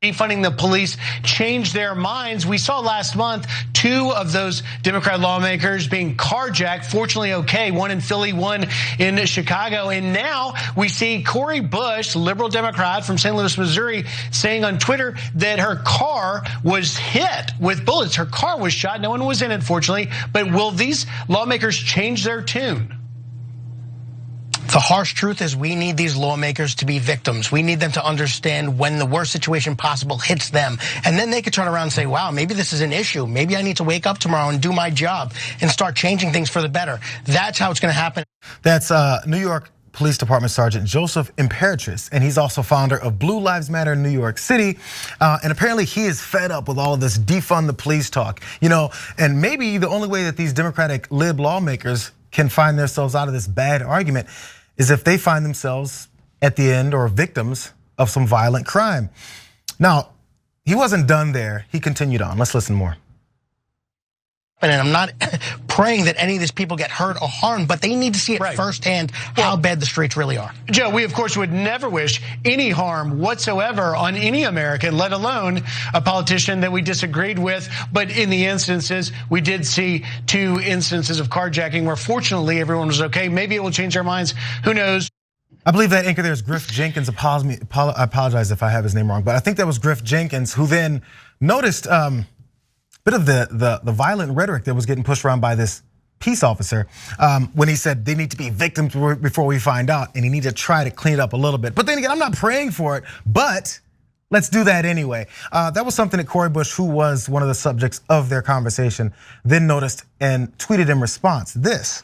Defunding the police changed their minds. We saw last month 2 of those Democrat lawmakers being carjacked. Fortunately, okay, one in Philly, one in Chicago. And now we see Cori Bush, liberal Democrat from St. Louis, Missouri, saying on Twitter that her car was hit with bullets. Her car was shot. No one was in it, fortunately. But will these lawmakers change their tune? The harsh truth is we need these lawmakers to be victims. We need them to understand when the worst situation possible hits them. And then they could turn around and say, wow, maybe this is an issue. Maybe I need to wake up tomorrow and do my job and start changing things for the better. That's how it's going to happen. That's New York Police Department Sergeant Joseph Imperatrice, and he's also founder of Blue Lives Matter in New York City. And apparently he is fed up with all of this defund the police talk. And maybe the only way that these Democratic lib lawmakers can find themselves out of this bad argument is if they find themselves at the end or victims of some violent crime. Now, he wasn't done there. He continued on. Let's listen more. And I'm not praying that any of these people get hurt or harmed, but they need to see it firsthand how bad the streets really are. Joe, we of course would never wish any harm whatsoever on any American, let alone a politician that we disagreed with. But in the instances, we did see 2 instances of carjacking where fortunately everyone was okay. Maybe it will change their minds. Who knows? I believe that anchor there is Griff Jenkins. I apologize if I have his name wrong, but I think that was Griff Jenkins, who then noticed bit of the violent rhetoric that was getting pushed around by this peace officer when he said they need to be victims before we find out, and he need to try to clean it up a little bit. But then again, I'm not praying for it, but let's do that anyway. That was something that Cori Bush, who was one of the subjects of their conversation, then noticed and tweeted in response. This: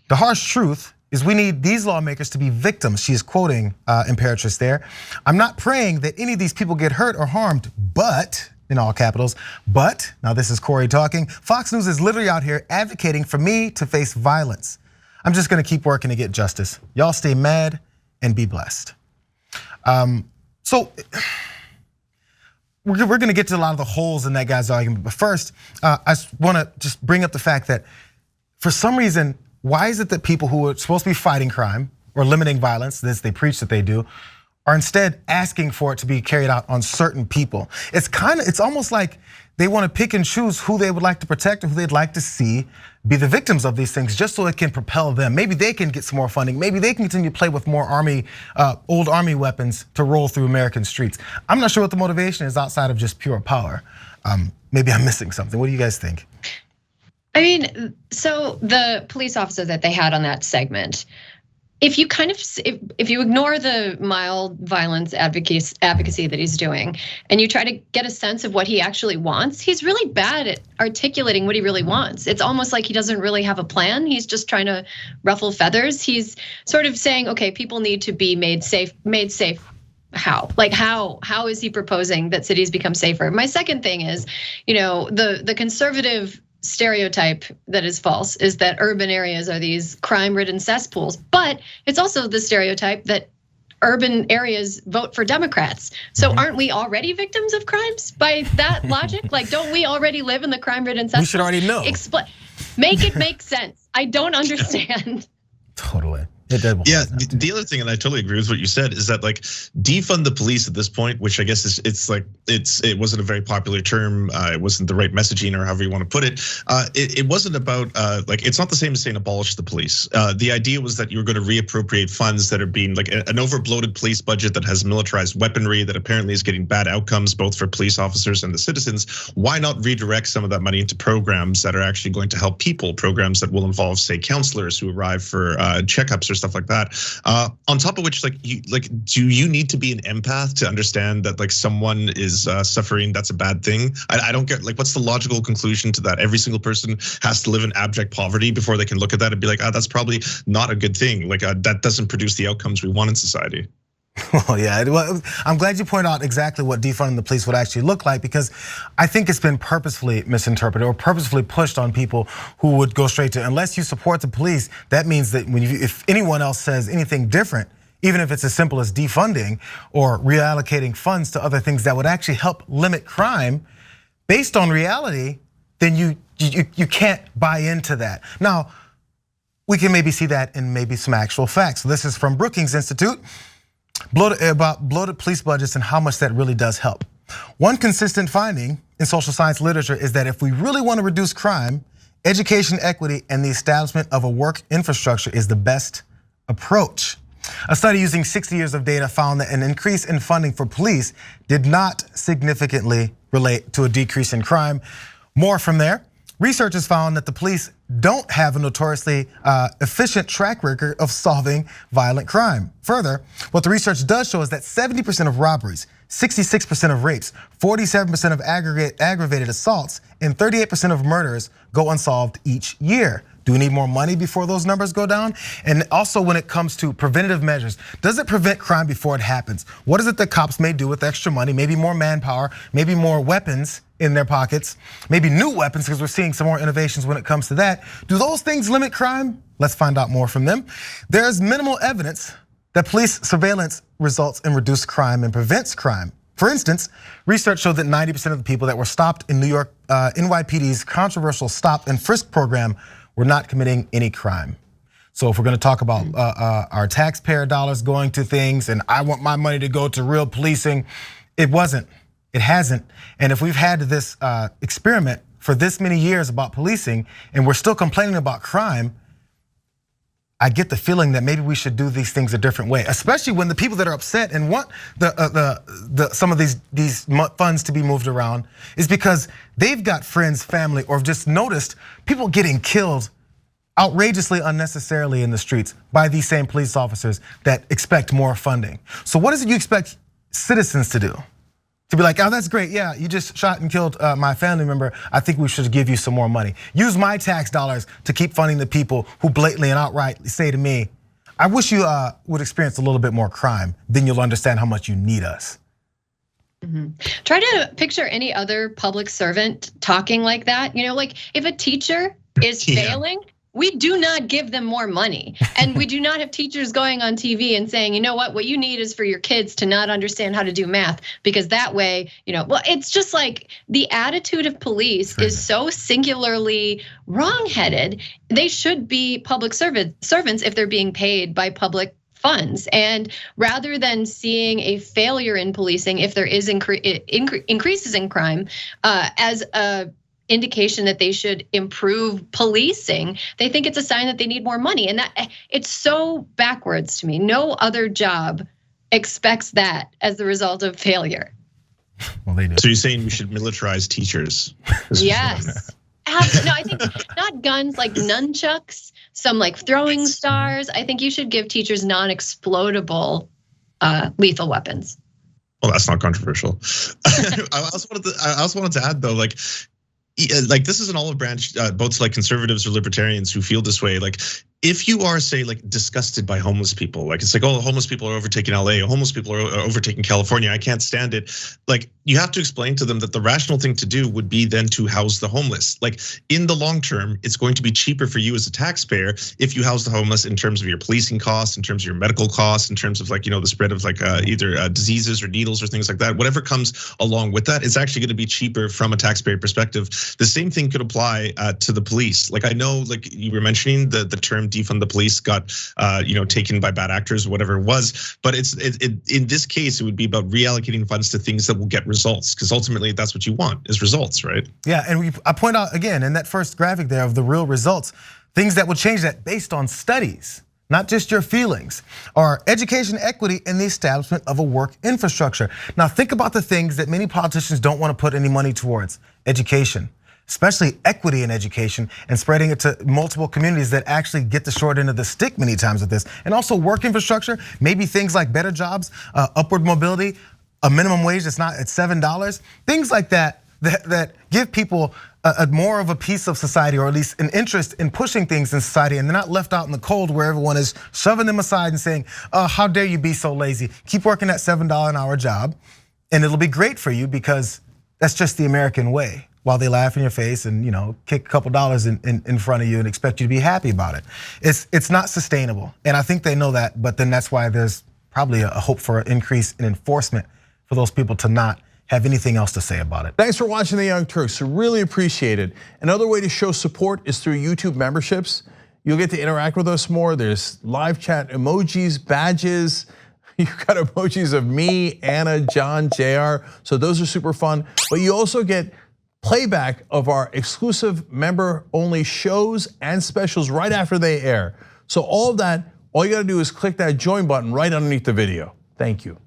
the harsh truth is we need these lawmakers to be victims. She is quoting Imperatrice there. I'm not praying that any of these people get hurt or harmed, but, in all capitals, but, now this is Cori talking, Fox News is literally out here advocating for me to face violence. I'm just gonna keep working to get justice. Y'all stay mad and be blessed. So we're gonna get to a lot of the holes in that guy's argument, but first, I wanna just bring up the fact that for some reason, why is it that people who are supposed to be fighting crime or limiting violence, this they preach that they do, are instead asking for it to be carried out on certain people? It's almost like they want to pick and choose who they would like to protect or who they'd like to see be the victims of these things, just so it can propel them. Maybe they can get some more funding. Maybe they can continue to play with more old army weapons to roll through American streets. I'm not sure what the motivation is outside of just pure power. Maybe I'm missing something. What do you guys think? I mean, so the police officer that they had on that segment, if you if you ignore the mild violence advocacy that he's doing, and you try to get a sense of what he actually wants, he's really bad at articulating what he really wants. It's almost like he doesn't really have a plan. He's just trying to ruffle feathers. He's sort of saying, okay, people need to be made safe. Made safe. How? Like how is he proposing that cities become safer? My second thing is, the conservative stereotype that is false is that urban areas are these crime-ridden cesspools, but it's also the stereotype that urban areas vote for Democrats. So aren't we already victims of crimes by that logic? Like, don't we already live in the crime-ridden cesspools? We should already know. Make it make sense. I don't understand. Totally. Yeah, the other thing, and I totally agree with what you said, is that like defund the police at this point, which I guess it wasn't a very popular term, it wasn't the right messaging or however you want to put it. It wasn't about it's not the same as saying abolish the police. The idea was that you were going to reappropriate funds that are being like an overbloated police budget that has militarized weaponry that apparently is getting bad outcomes both for police officers and the citizens. Why not redirect some of that money into programs that are actually going to help people, programs that will involve, say, counselors who arrive for checkups or stuff like that. On top of which, do you need to be an empath to understand that like someone is suffering? That's a bad thing. I don't get what's the logical conclusion to that? Every single person has to live in abject poverty before they can look at that and be like, that's probably not a good thing. That doesn't produce the outcomes we want in society. Well, yeah, I'm glad you point out exactly what defunding the police would actually look like, because I think it's been purposefully misinterpreted or purposefully pushed on people who would go straight to, unless you support the police, that means that if anyone else says anything different, even if it's as simple as defunding or reallocating funds to other things that would actually help limit crime based on reality, then you can't buy into that. Now, we can maybe see that in maybe some actual facts. So this is from Brookings Institute. About bloated police budgets and how much that really does help. One consistent finding in social science literature is that if we really want to reduce crime, education equity and the establishment of a work infrastructure is the best approach. A study using 60 years of data found that an increase in funding for police did not significantly relate to a decrease in crime. More from there. Researchers found that the police don't have a notoriously efficient track record of solving violent crime. Further, what the research does show is that 70% of robberies, 66% of rapes, 47% of aggravated assaults, and 38% of murders go unsolved each year. Do we need more money before those numbers go down? And also when it comes to preventative measures, does it prevent crime before it happens? What is it that cops may do with extra money? Maybe more manpower, maybe more weapons in their pockets, maybe new weapons, because we're seeing some more innovations when it comes to that. Do those things limit crime? Let's find out more from them. There's minimal evidence that police surveillance results in reduced crime and prevents crime. For instance, research showed that 90% of the people that were stopped in New York NYPD's controversial stop and frisk program were not committing any crime. So if we're gonna talk about our taxpayer dollars going to things and I want my money to go to real policing, it wasn't, it hasn't. And if we've had this experiment for this many years about policing and we're still complaining about crime, I get the feeling that maybe we should do these things a different way, especially when the people that are upset and want some of these funds to be moved around is because they've got friends, family, or just noticed people getting killed outrageously unnecessarily in the streets by these same police officers that expect more funding. So what is it you expect citizens to do? To be like, oh, that's great, yeah, you just shot and killed my family member. I think we should give you some more money. Use my tax dollars to keep funding the people who blatantly and outright say to me, I wish you would experience a little bit more crime, then you'll understand how much you need us. Try to picture any other public servant talking like that. You know, like if a teacher is failing, we do not give them more money. And we do not have teachers going on TV and saying, you know what you need is for your kids to not understand how to do math, because that way, well, it's just like the attitude of police is so singularly wrongheaded. They should be public servants if they're being paid by public funds. And rather than seeing a failure in policing, if there is increases in crime as a indication that they should improve policing, they think it's a sign that they need more money. And that it's so backwards to me. No other job expects that as the result of failure. Well, they do. So you're saying we should militarize teachers? Yes. No, I think not guns, like nunchucks, some like throwing stars. I think you should give teachers non-explodable lethal weapons. Well, that's not controversial. I also wanted to add though, like this is an olive branch, both to like conservatives or libertarians who feel this way. Like if you are, say, like disgusted by homeless people, like it's like, oh, homeless people are overtaking LA, homeless people are overtaking California, I can't stand it. Like you have to explain to them that the rational thing to do would be then to house the homeless. Like in the long term, it's going to be cheaper for you as a taxpayer if you house the homeless in terms of your policing costs, in terms of your medical costs, in terms of like, the spread of like either diseases or needles or things like that. Whatever comes along with that, it's actually gonna be cheaper from a taxpayer perspective. The same thing could apply to the police. Like I know, like you were mentioning the term defund the police got taken by bad actors or whatever it was, but in this case it would be about reallocating funds to things that will get results, because ultimately that's what you want is results, right? Yeah, and I point out again in that first graphic there of the real results, things that will change that based on studies, not just your feelings, are education equity and the establishment of a work infrastructure. Now think about the things that many politicians don't want to put any money towards: education, especially equity in education, and spreading it to multiple communities that actually get the short end of the stick many times with this. And also work infrastructure, maybe things like better jobs, upward mobility, a minimum wage that's not at $7, things like that give people more of a piece of society, or at least an interest in pushing things in society, and they're not left out in the cold where everyone is shoving them aside and saying, how dare you be so lazy? Keep working that $7 an hour job and it'll be great for you, because that's just the American way. While they laugh in your face and kick a couple dollars in front of you and expect you to be happy about it. It's not sustainable, and I think they know that, but then that's why there's probably a hope for an increase in enforcement for those people to not have anything else to say about it. Thanks for watching The Young Turks, really appreciate it. Another way to show support is through YouTube memberships. You'll get to interact with us more. There's live chat emojis, badges, You've got emojis of me, Anna, John, JR. So those are super fun. But you also get playback of our exclusive member-only shows and specials right after they air. So all of that, all you gotta do is click that join button right underneath the video. Thank you.